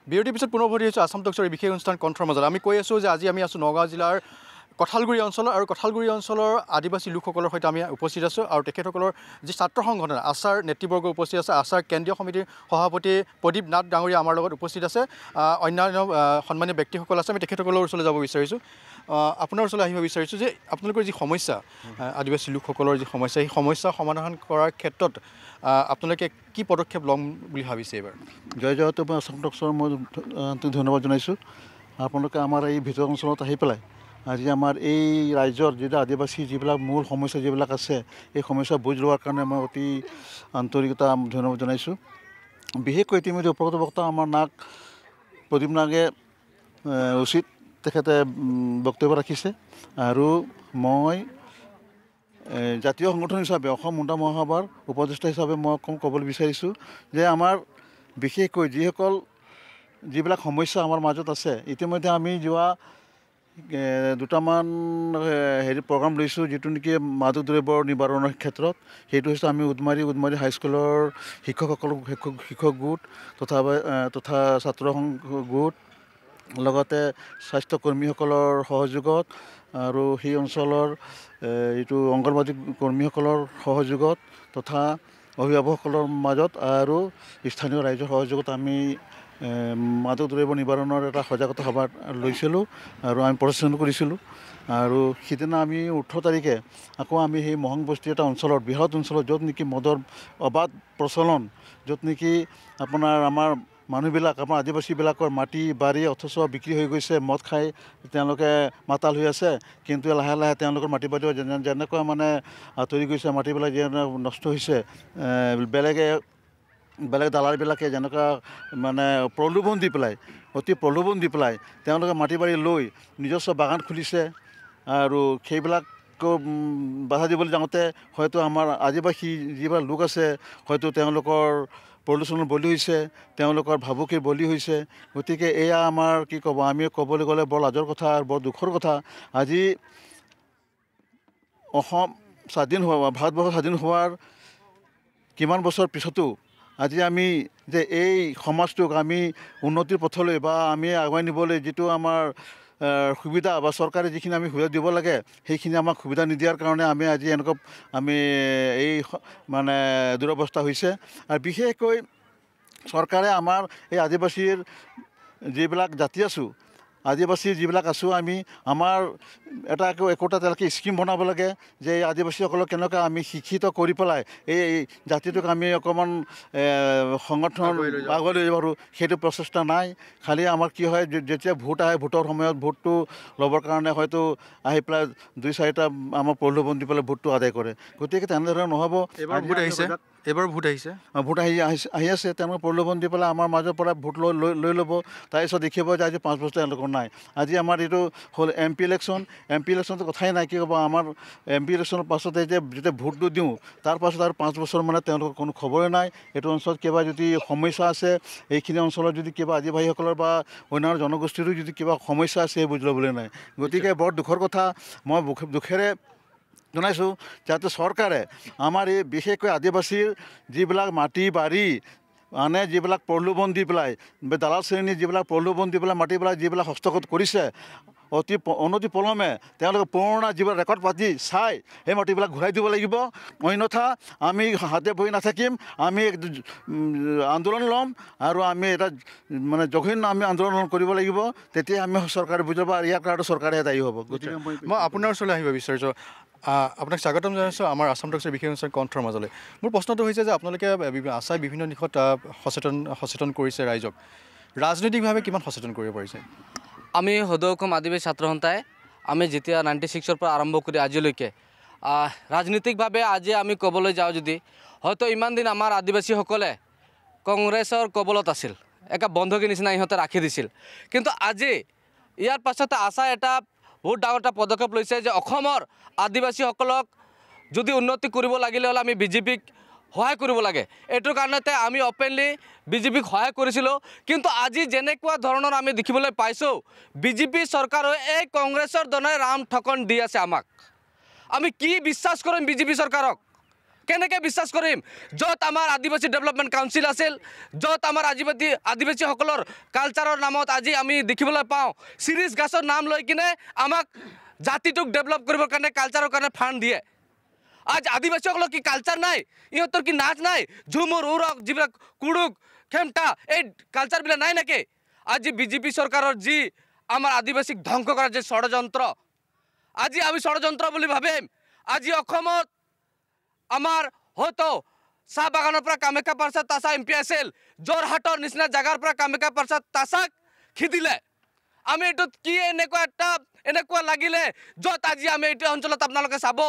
বিৰতিৰ পিছত পুনৰ ভৰি আহিছোঁ আসাম টক্সৰ বিশেষ অনুষ্ঠান কণ্ঠৰ মাজত। আমি কৈ আছোঁ যে আজি আমি আছোঁ নগাঁও জিলাৰ কঁঠালগুৰি অঞ্চলৰ আৰু কঁঠালগুৰি অঞ্চলৰ আদিবাসী লোকসকলৰ সৈতে আমি উপস্থিত আছোঁ আৰু তেখেতসকলৰ যি ছাত্ৰ সংগঠন আছাৰ নেতৃবৰ্গ উপস্থিত আছে। আছাৰ কেন্দ্ৰীয় সমিতিৰ সভাপতি প্ৰদীপ নাথ ডাঙৰীয়া আমাৰ লগত উপস্থিত আছে। অন্যান্য সন্মানীয় ব্যক্তিসকল আছে। আমি তেখেতসকলৰ ওচৰলৈ যাব বিচাৰিছোঁ। আপোনাৰ ওচৰলৈ আহিব বিচাৰিছোঁ যে আপোনালোকৰ যি সমস্যা আদিবাসী লোকসকলৰ যি সমস্যা সেই সমস্যা সমাধান কৰাৰ ক্ষেত্ৰত আপোনালোকে কি পদক্ষেপ ল'ম বুলি ভাবিছে এইবাৰ? জয় জয়তে মই আসাম টক্সৰ মই ধন্যবাদ জনাইছোঁ। আপোনালোকে আমাৰ এই ভিতৰৰ অঞ্চলত আহি পেলাই আজি আমাৰ এই ৰাজ্যৰ যিটো আদিবাসী যিবিলাক মূল সমস্যা যিবিলাক আছে এই সমস্যা বুজ লোৱাৰ কাৰণে মই অতি আন্তৰিকতা ধন্যবাদ জনাইছোঁ। বিশেষকৈ ইতিমধ্যে উপগত বক্তা আমাৰ প্ৰদীপ নাগে উচিত তেখেতে বক্তব্য ৰাখিছে আৰু মই জাতীয় সংগঠন হিচাপে অসম মুণ্ডা মহাসভাৰ উপদেষ্টা হিচাপে মই ক'বলৈ বিচাৰিছোঁ যে আমাৰ বিশেষকৈ যিবিলাক সমস্যা আমাৰ মাজত আছে ইতিমধ্যে আমি যোৱা দুটামান প্ৰগ্ৰাম লৈছোঁ যিটো নেকি মাদক দ্ৰব্যৰ নিবাৰণৰ ক্ষেত্ৰত। সেইটো হৈছে আমি উদমাৰী হাইস্কুলৰ শিক্ষক গোট তথা ছাত্ৰ সংঘ গোট লগতে স্বাস্থ্যকৰ্মীসকলৰ সহযোগত আৰু সেই অঞ্চলৰ এইটো অংগনবাদী কৰ্মীসকলৰ সহযোগত তথা অভিভাৱকসকলৰ মাজত আৰু স্থানীয় ৰাইজৰ সহযোগত আমি মাদক দ্ৰব্য নিবাৰণৰ এটা সজাগতা সভা লৈছিলোঁ আৰু আমি প্ৰদৰ্শন কৰিছিলোঁ। আৰু সিদিনা আমি 18 তাৰিখে আকৌ আমি সেই মহং বস্তি এটা অঞ্চলত বৃহৎ অঞ্চলত য'ত নেকি মদৰ অবাধ প্ৰচলন, য'ত নেকি আপোনাৰ আমাৰ মানুহবিলাক আমাৰ আদিবাসীবিলাকৰ মাটি বাৰী অথচ বিক্ৰী হৈ গৈছে, মদ খাই তেওঁলোকে মাতাল হৈ আছে, কিন্তু লাহে লাহে তেওঁলোকৰ মাটি বাৰী যেনেকুৱা মানে আঁতৰি গৈছে, মাটিবিলাক যেনে নষ্ট হৈছে, বেলেগ দালালবিলাকে যেনেকুৱা মানে অতি প্ৰলোভন দি পেলাই তেওঁলোকে মাটি বাৰী লৈ নিজস্ব বাগান খুলিছে আৰু সেইবিলাক বাধা দিবলৈ যাওঁতে হয়তো আমাৰ আদিবাসী যিবিলাক লোক আছে হয়তো তেওঁলোকৰ প্ৰদূষণৰ বলি হৈছে, তেওঁলোকৰ ভাবুকিৰ বলি হৈছে। গতিকে এয়া আমাৰ কি ক'ব, আমি ক'বলৈ গ'লে বৰ লাজৰ কথা আৰু বৰ দুখৰ কথা। আজি অসম ভাৰতবৰ্ষ স্বাধীন হোৱাৰ কিমান বছৰ পিছতো আজি আমি যে এই সমাজটোক আমি উন্নতিৰ পথলৈ বা আমি আগুৱাই নিবলৈ যিটো আমাৰ সুবিধা বা চৰকাৰে যিখিনি আমি সুবিধা দিব লাগে সেইখিনি আমাক সুবিধা নিদিয়াৰ কাৰণে আমি আজি এনেকুৱা এই মানে দুৰৱস্থা হৈছে। আৰু বিশেষকৈ চৰকাৰে আমাৰ এই আদিবাসীৰ যিবিলাক জাতি আছোঁ আমি আমাৰ একোটা তেওঁলোকে স্কিম বনাব লাগে যে এই আদিবাসীসকলক কেনেকৈ আমি শিক্ষিত কৰি পেলাই এই জাতিটোক আমি অকণমান সংগঠন আগুৱাই লৈ যাব পাৰোঁ, সেইটো প্ৰচেষ্টা নাই। খালি আমাৰ কি হয়, যেতিয়া ভোট আহে ভোটৰ সময়ত ভোটটো ল'বৰ কাৰণে হয়তো আহি পেলাই 2-4টা আমাৰ প্ৰলোভন দি পেলাই ভোটটো আদায় কৰে। গতিকে তেনেদৰে নহ'ব। এইবাৰ ভোট আহি আছে তেওঁলোকে প্ৰলোভন দি পেলাই আমাৰ মাজৰ পৰা ভোট লৈ ল'ব। তাৰপিছত দেখিব যে আজি 5 বছৰ তেওঁলোকৰ নাই। আজি আমাৰ এইটো হ'ল MP ইলেকশ্যনটো কথাই নাই। কি ক'ব, আমাৰ MP ইলেকশ্যনৰ পাছতে যেতিয়া ভোটটো দিওঁ তাৰ পাছত আৰু 5 বছৰ মানে তেওঁলোকৰ কোনো খবৰে নাই। এইটো অঞ্চলত কিবা যদি সমস্যা আছে, এইখিনি অঞ্চলত যদি কিবা আদিবাসীসকলৰ বা অন্যান্য জনগোষ্ঠীৰো যদি কিবা সমস্যা আছে সেই বুজি ল'বলৈ নাই। গতিকে বৰ দুখৰ কথা। মই দুখেৰে জনাইছোঁ যাতে চৰকাৰে আমাৰ এই বিশেষকৈ আদিবাসীৰ যিবিলাক মাটি বাৰী যিবিলাক প্ৰলোভন দি পেলাই দালাল শ্ৰেণীৰ যিবিলাক প্ৰলোভন দি পেলাই মাটিবিলাক যিবিলাক হস্তগত কৰিছে, অনতি পলমে তেওঁলোকে পুৰণা যিবিলাক ৰেকৰ্ড পাতি চাই সেই মাটিবিলাক ঘূৰাই দিব লাগিব। অন্যথা আমি হাতে বহি নাথাকিম, আমি আন্দোলন ল'ম আৰু আমি এটা মানে জঘন্য আমি আন্দোলন কৰিব লাগিব। তেতিয়া আমি চৰকাৰে বুজাব আৰু ইয়াৰ কাৰণে চৰকাৰে দায়ী হ'ব। গতিকে মই আপোনাৰ ওচৰলৈ আহিব বিচাৰিছোঁ। আপোনাক স্বাগতম জনাইছোঁ আমাৰ আসাম টক্সৰ বিশেষ অনুষ্ঠান কণ্ঠৰ মাজলৈ। মোৰ প্ৰশ্নটো হৈছে যে আপোনালোকে আছাই বিভিন্ন দিশত সচেতন কৰিছে ৰাইজক, ৰাজনৈতিকভাৱে কিমান সচেতন কৰিব পাৰিছে? আমি সদৌ অসম আদিবাসী ছাত্ৰ সন্থাই আমি যেতিয়া 96ৰ পৰা আৰম্ভ কৰি আজিলৈকে ৰাজনৈতিকভাৱে আজি আমি ক'বলৈ যাওঁ যদি হয়তো ইমান দিন আমাৰ আদিবাসীসকলে কংগ্ৰেছৰ কবলত আছিল, একা বন্ধকী নিচিনা ইহঁতে ৰাখি দিছিল। কিন্তু আজি ইয়াৰ পাছতে আছাই এটা বহুত ডাঙৰ এটা পদক্ষেপ লৈছে যে অসমৰ আদিবাসীসকলক যদি উন্নতি কৰিব লাগিলে হ'লে আমি বিজেপিক সহায় কৰিব লাগে। এইটোৰ কাৰণতে আমি অপেনলি বিজেপিক সহায় কৰিছিলোঁ। কিন্তু আজি যেনেকুৱা ধৰণৰ আমি দেখিবলৈ পাইছোঁ, বিজেপি চৰকাৰে এই কংগ্ৰেছৰ দৰে ৰাম ঠগন দি আছে আমাক। আমি কি বিশ্বাস কৰিম বিজেপি চৰকাৰক? কেনেকৈ বিশ্বাস কৰিম য'ত আমাৰ আদিবাসী ডেভেলপমেণ্ট কাউন্সিল আছিল, য'ত আমাৰ আদিবাসীসকলৰ কালচাৰৰ নামত আজি আমি দেখিবলৈ পাওঁ চিৰিজ গাছৰ নাম লৈ কিনে আমাক জাতিটোক ডেভেলপ কৰিবৰ কাৰণে কালচাৰৰ কাৰণে ফাণ্ড দিয়ে। আজ আদিবাসীসকলৰ কি কালচাৰ নাই? ইহঁতৰ কি নাচ নাই? ঝুমুৰ উৰক যিবিলাক কুৰুক খেমটা এই কালচাৰবিলাক নাই নেকি? আজি বিজেপি চৰকাৰৰ যি আমাৰ আদিবাসীক ধ্বংস কৰাৰ যে ষড়যন্ত্ৰ, আজি আমি ষড়যন্ত্ৰ বুলি ভাবিম। আজি অসমত আমাৰ হয়তো চাহ বাগানৰ পৰা কামাখ্যা পাৰ্চাদ তাছা MP আছিল, যোৰহাটৰ নিচিনা জাগাৰ পৰা কামাখ্যা পাৰ্চাদ তাছাক খেদিলে। আমি এইটোত কি এনেকুৱা লাগিলে য'ত আজি আমি এইটো অঞ্চলত আপোনালোকে চাব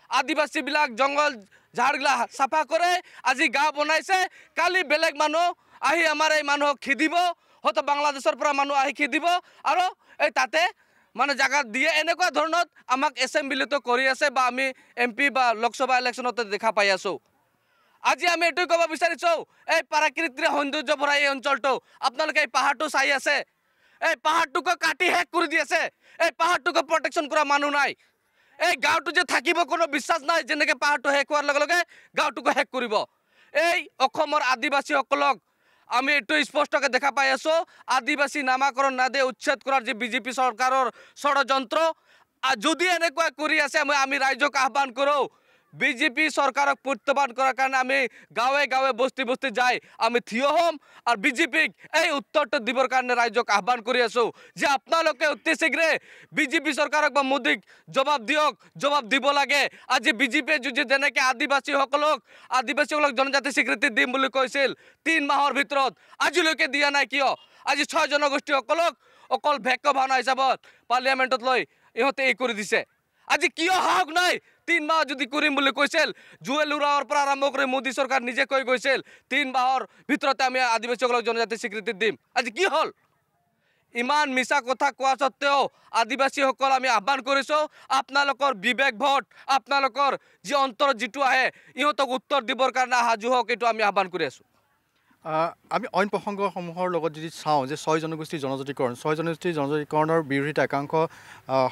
আদিবাসীবিলাক জংঘল ঝাড়গিলা চাফা কৰে আজি গাঁও বনাইছে, কালি বেলেগ মানুহ আহি আমাৰ এই মানুহক খেদিব, হয়তো বাংলাদেশৰ পৰা মানুহ আহি খেদিব আৰু এই তাতে মানে জায়গা দিয়ে। এনেকুৱা ধৰণত আমাক এছেম্বলিতো কৰি আছে বা আমি MP বা লোকসভা ইলেকশ্যনতে দেখা পাই আছোঁ। আজি আমি এইটোৱে ক'ব বিচাৰিছোঁ এই প্ৰাকৃতিক সৌন্দৰ্য ভৰা এই অঞ্চলটো আপোনালোকে এই পাহাৰটো চাই আছে, এই পাহাৰটোকো কাটি শেষ কৰি দি আছে, এই পাহাৰটোকো প্ৰটেকশ্যন কৰা মানুহ নাই। এই গাঁৱটো যে থাকিব কোনো বিশ্বাস নাই, যেনেকৈ পাহাৰটো শেষ হোৱাৰ লগে লগে গাঁৱটোকো শেষ কৰিব। এই অসমৰ আদিবাসীসকলক আমি এইটো স্পষ্টকৈ দেখা পাই আছোঁ, আদিবাসী নামাকৰণ নাদে উচ্ছেদ কৰাৰ যে বিজেপি চৰকাৰৰ ষড়যন্ত্ৰ যদি এনেকুৱা কৰি আছে, আমি ৰাইজক আহ্বান কৰোঁ বিজেপি চৰকাৰক প্ৰত্যাহ্বান কৰাৰ কাৰণে আমি গাঁৱে গাঁৱে বস্তি বস্তি যাই আমি থিয় হ'ম আৰু বিজেপিক এই উত্তৰটো দিবৰ কাৰণে ৰাইজক আহ্বান কৰি আছোঁ যে আপোনালোকে অতি শীঘ্ৰে বিজেপি চৰকাৰক বা মোদীক জবাব দিয়ক, জবাব দিব লাগে। আজি বিজেপিয়ে যদি যেনেকৈ আদিবাসীসকলক জনজাতি স্বীকৃতি দিম বুলি কৈছিল 3 মাহৰ ভিতৰত আজিলৈকে দিয়া নাই কিয়? আজি 6 জনগোষ্ঠীসকলক অকল ভেক্য ভাওনা হিচাপত পাৰ্লিয়ামেণ্টত লৈ ইহঁতে এই কৰি দিছে। আজি কিয় সাহস নাই? 3 মাহ যদি কৰিম বুলি কৈছিল, জুৱেল উৰাৱৰ পৰা আৰম্ভ কৰি মোদী চৰকাৰ নিজে কৈ গৈছিল 3 মাহৰ ভিতৰতে আমি আদিবাসীসকলক জনজাতি স্বীকৃতি দিম। আজি কি হ'ল? ইমান মিছা কথা কোৱা স্বত্তেও আদিবাসীসকল আমি আহ্বান কৰিছোঁ আপোনালোকৰ বিবেক ভোট, আপোনালোকৰ যি অন্তৰত যিটো আহে ইহঁতক উত্তৰ দিবৰ কাৰণে সাজু হওক, এইটো আমি আহ্বান কৰি আছোঁ। আমি অইন প্ৰসংগসমূহৰ লগত যদি চাওঁ যে 6 জনগোষ্ঠীৰ জনজাতিকৰণৰ বিৰোধিতা একাংশ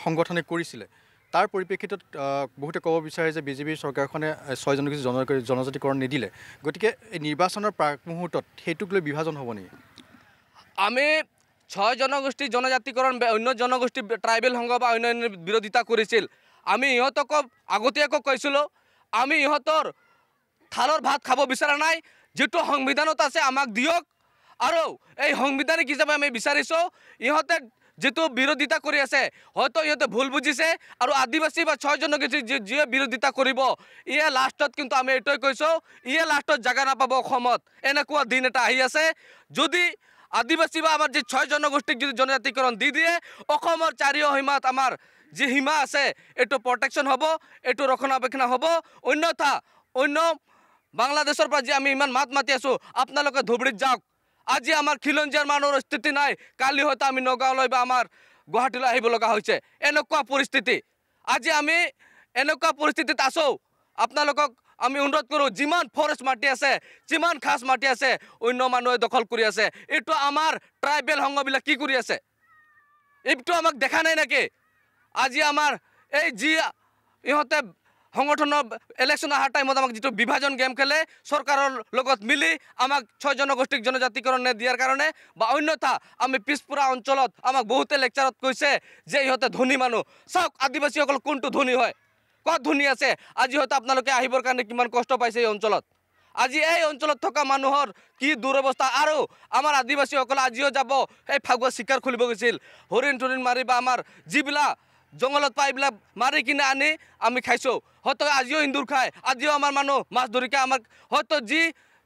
সংগঠনে কৰিছিলে, তাৰ পৰিপ্ৰেক্ষিতত বহুতে ক'ব বিচাৰে যে বিজেপিৰ চৰকাৰখনে 6 জনগোষ্ঠী জনজাতিকৰণ নিদিলে, গতিকে এই নিৰ্বাচনৰ প্ৰাক মুহূৰ্তত সেইটোক লৈ বিভাজন হ'ব নেকি? আমি 6 জনগোষ্ঠী জনজাতিকৰণ অন্য জনগোষ্ঠী ট্ৰাইবেল সংঘ বা অন্যান্য বিৰোধিতা কৰিছিল। আমি ইহঁতক আগতীয়াকৈ কৈছিলোঁ আমি ইহঁতৰ থালৰ ভাত খাব বিচৰা নাই, যিটো সংবিধানত আছে আমাক দিয়ক। আৰু এই সাংবিধানিক হিচাপে আমি বিচাৰিছোঁ ইহঁতে যিটো বিৰোধিতা কৰি আছে হয়তো ইহঁতে ভুল বুজিছে আৰু আদিবাসী বা 6 জনগোষ্ঠী যিয়ে বিৰোধিতা কৰিব ইয়ে লাষ্টত কিন্তু আমি এইটোৱে কৈছোঁ ইয়ে লাষ্টত জাগা নাপাব অসমত। এনেকুৱা দিন এটা আহি আছে যদি আদিবাসী বা আমাৰ যি 6 জনগোষ্ঠীক যদি জনজাতিকৰণ দি দিয়ে অসমৰ চাৰিও সীমাত আমাৰ যি সীমা আছে এইটো প্ৰটেকশ্যন হ'ব, এইটো ৰক্ষণাবেক্ষণ হ'ব। অন্যথা অন্য বাংলাদেশৰ পৰা যে আমি ইমান মাত মাতি আছোঁ আপোনালোকে ধুবুৰীত যাওক। আজি আমাৰ খিলঞ্জীয়াৰ মানুহৰ স্থিতি নাই, কালি হয়তো আমি নগাঁৱলৈ বা আমাৰ গুৱাহাটীলৈ আহিব লগা হৈছে। এনেকুৱা পৰিস্থিতি আজি আমি এনেকুৱা পৰিস্থিতিত আছোঁ। আপোনালোকক আমি অনুৰোধ কৰোঁ যিমান ফৰেষ্ট মাটি আছে যিমান খাছ মাটি আছে অন্য মানুহে দখল কৰি আছে। এইটো আমাৰ ট্ৰাইবেল সংঘবিলাক কি কৰি আছে এইটো আমাক দেখা নাই নেকি? আজি আমাৰ এই যি ইহঁতে সংগঠনৰ ইলেকশ্যন অহাৰ টাইমত আমাক যিটো বিভাজন গেম খেলে চৰকাৰৰ লগত মিলি আমাক 6 জনগোষ্ঠীক জনজাতিকৰণ দিয়াৰ কাৰণে বা অন্যথা আমি পিছপৰা অঞ্চলত আমাক বহুতে লেকচাৰত কৈছে যে ইহঁতে ধনী মানুহ। চাওক আদিবাসীসকল কোনটো ধনী হয়, ক'ত ধনী আছে? আজি হয়তো আপোনালোকে আহিবৰ কাৰণে কিমান কষ্ট পাইছে এই অঞ্চলত। আজি এই অঞ্চলত থকা মানুহৰ কি দুৰৱস্থা। আৰু আমাৰ আদিবাসীসকলে আজিও যাব এই ফাগুৱা চিকাৰ খুলিব গৈছিল, হৰিণ টৰিণ মাৰি বা আমাৰ যিবিলাক জংঘলত পাই এইবিলাক মাৰি কিনে আনি আমি খাইছোঁ। হয়তো আজিও ইন্দুৰ খায়, আজিও আমাৰ মানুহ মাছ ধৰি খায়। আমাক হয়তো যি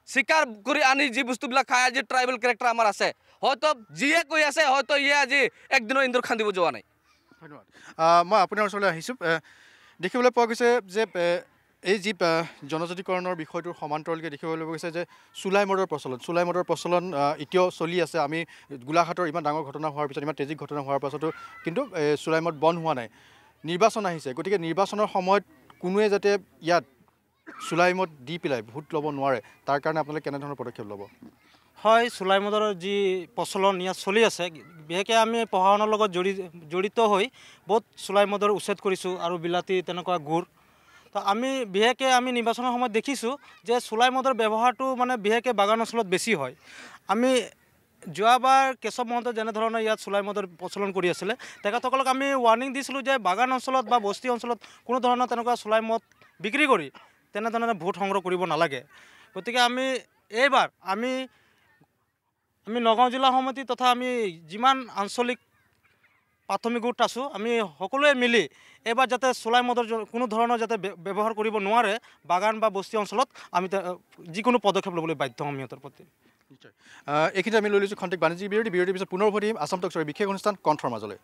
চিকাৰ কৰি আনি যি বস্তুবিলাক খায় আজি ট্ৰাইবেল কেৰেক্টাৰ আমাৰ আছে। হয়তো যিয়ে কৈ আছে হয়তো ইয়ে আজি একদিনো ইন্দুৰ খান্দিব যোৱা নাই। ধন্যবাদ। মই আপোনাৰ ওচৰলৈ আহিছোঁ। দেখিবলৈ পোৱা গৈছে যে এই যি জনজাতিকৰণৰ বিষয়টোৰ সমান্তৰালকৈ দেখিবলৈ পোৱা গৈছে যে চুলাই মদৰ প্ৰচলন এতিয়াও চলি আছে। আমি গোলাঘাটৰ ইমান ডাঙৰ ঘটনা হোৱাৰ পিছত, ইমান ট্ৰেজিক ঘটনা হোৱাৰ পাছতো কিন্তু চুলাই মদ বন্ধ হোৱা নাই। নিৰ্বাচন আহিছে, গতিকে নিৰ্বাচনৰ সময়ত কোনোৱে যাতে ইয়াত চুলাই মদ দি পেলাই ভোট ল'ব নোৱাৰে তাৰ কাৰণে আপোনালোকে কেনেধৰণৰ পদক্ষেপ ল'ব? হয়, চুলাই মদৰ যি প্ৰচলন ইয়াত চলি আছে, বিশেষকৈ আমি পঢ়া শুনাৰ লগত জড়িত হৈ বহুত চুলাই মদৰ উচ্ছেদ কৰিছোঁ আৰু বিলাতী তেনেকুৱা গুড়। তো আমি বিশেষকৈ আমি নিৰ্বাচনৰ সময়ত দেখিছোঁ যে চুলাই মদৰ ব্যৱহাৰটো মানে বিশেষকৈ বাগান অঞ্চলত বেছি হয়। আমি যোৱাবাৰ কেশৱ মহন্ত যেনেধৰণে ইয়াত চুলাই মদৰ প্ৰচলন কৰি আছিলে, তেখেতসকলক আমি ৱাৰ্ণিং দিছিলোঁ যে বাগান অঞ্চলত বা বস্তি অঞ্চলত কোনো ধৰণৰ তেনেকুৱা চুলাই মদ বিক্ৰী কৰি তেনেধৰণে ভোট সংগ্ৰহ কৰিব নালাগে। গতিকে আমি এইবাৰ আমি নগাঁও জিলা সমিতি তথা আমি যিমান আঞ্চলিক প্ৰাথমিক গোট আছোঁ, আমি সকলোৱে মিলি এইবাৰ যাতে চুলাই মদৰ কোনো ধৰণৰ যাতে ব্যৱহাৰ কৰিব নোৱাৰে বাগান বা বস্তি অঞ্চলত, আমি যিকোনো পদক্ষেপ ল'বলৈ বাধ্য হ'ম সিহঁতৰ প্ৰতি। নিশ্চয় এইখিনিতে আমি লৈ লৈছোঁ খন্তেক বাণিজ্যিক বিৰতিৰ পিছত পুনৰ উভতিম আসাম টকছৰ বিশেষ অনুষ্ঠান কণ্ঠৰ মাজলৈ।